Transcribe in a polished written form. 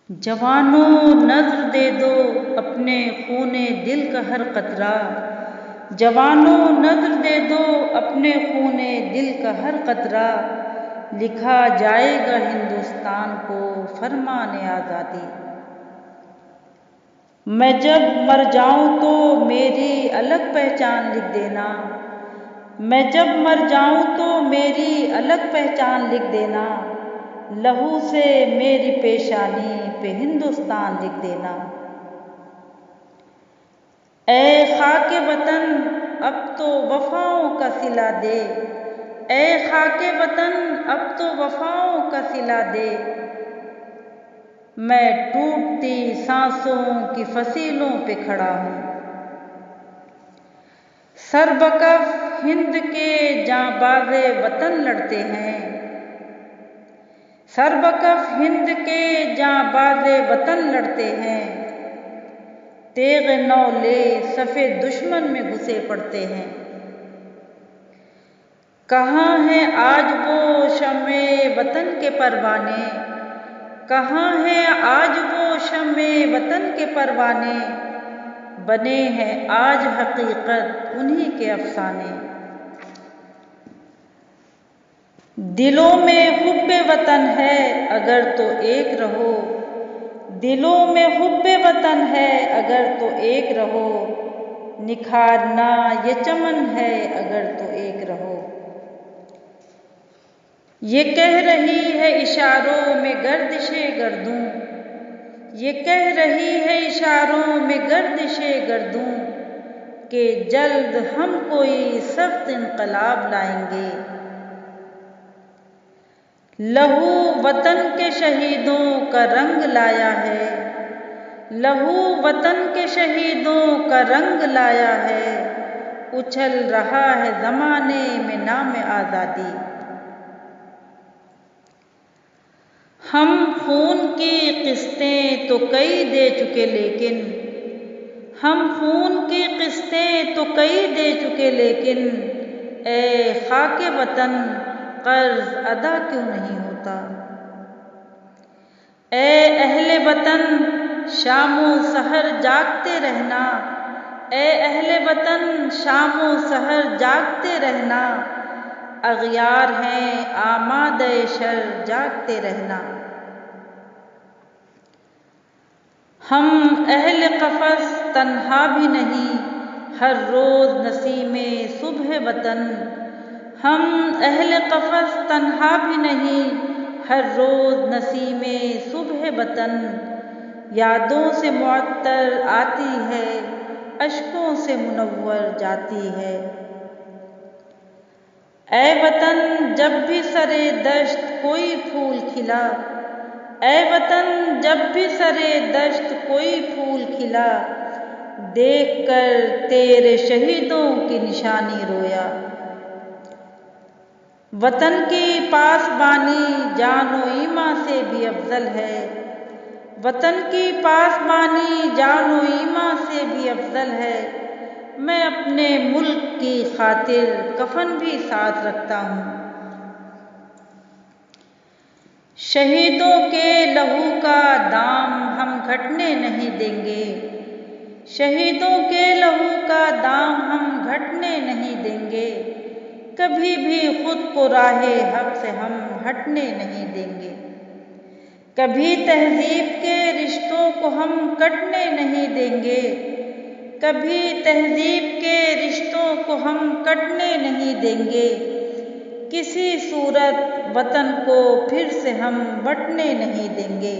جوانوں نذر دے دو اپنے خون دل کا ہر قطرہ، جوانوں نذر دے دو اپنے خون دل کا ہر قطرہ، لکھا جائے گا ہندوستان کو فرمان آزادی۔ میں جب مر جاؤں تو میری الگ پہچان لکھ دینا، میں جب مر جاؤں تو میری الگ پہچان لکھ دینا، لہو سے میری پیشانی پہ ہندوستان لکھ دینا۔ اے خاک وطن اب تو وفاؤں کا صلہ دے، اے خاک وطن اب تو وفاؤں کا صلہ دے، میں ٹوٹتی سانسوں کی فصیلوں پہ کھڑا ہوں۔ سر بکف ہند کے جاں باز وطن لڑتے ہیں، سر بکف ہند کے جاں باز وطن لڑتے ہیں، تیغ نو لے صفِ دشمن میں گھسے پڑتے ہیں۔ کہاں ہیں آج وہ شمع وطن کے پروانے، کہاں ہیں آج وہ شمع وطن کے پروانے، بنے ہیں آج حقیقت انہی کے افسانے۔ دلوں میں حب وطن ہے اگر تو ایک رہو، دلوں میں حب وطن ہے اگر تو ایک رہو، نکھارنا یہ چمن ہے اگر تو ایک رہو۔ یہ کہہ رہی ہے اشاروں میں گردش گردوں، یہ کہہ رہی ہے اشاروں میں گردش گردوں، کہ جلد ہم کوئی سخت انقلاب لائیں گے۔ لہو وطن کے شہیدوں کا رنگ لایا ہے، لہو وطن کے شہیدوں کا رنگ لایا ہے، اچھل رہا ہے زمانے میں نام آزادی۔ ہم خون کی قسطیں تو کئی دے چکے لیکن، ہم خون کی قسطیں تو کئی دے چکے لیکن، اے خاک وطن قرض ادا کیوں نہیں ہوتا۔ اے اہل وطن شام و سحر جاگتے رہنا، اے اہل وطن شام و سحر جاگتے رہنا، اغیار ہیں آمادۂ شر جاگتے رہنا۔ ہم اہل قفس تنہا بھی نہیں ہر روز نسیم صبح وطن، ہم اہل قفس تنہا بھی نہیں ہر روز نسیم صبح وطن، یادوں سے معطر آتی ہے اشکوں سے منور جاتی ہے۔ اے وطن جب بھی سرِ دشت کوئی پھول کھلا، اے وطن جب بھی سرِ دشت کوئی پھول کھلا، دیکھ کر تیرے شہیدوں کی نشانی رویا۔ وطن کی پاسبانی جان و ایماں سے بھی افضل ہے، وطن کی پاسبانی جان و ایماں سے بھی افضل ہے، میں اپنے ملک کی خاطر کفن بھی ساتھ رکھتا ہوں۔ شہیدوں کے لہو کا دام ہم گھٹنے نہیں دیں گے، شہیدوں کے لہو کا دام ہم گھٹنے نہیں دیں گے، کبھی بھی خود کو راہ حق سے ہم ہٹنے نہیں دیں گے، کبھی تہذیب کے رشتوں کو ہم کٹنے نہیں دیں گے، کبھی تہذیب کے رشتوں کو ہم کٹنے نہیں دیں گے، کسی صورت وطن کو پھر سے ہم بٹنے نہیں دیں گے۔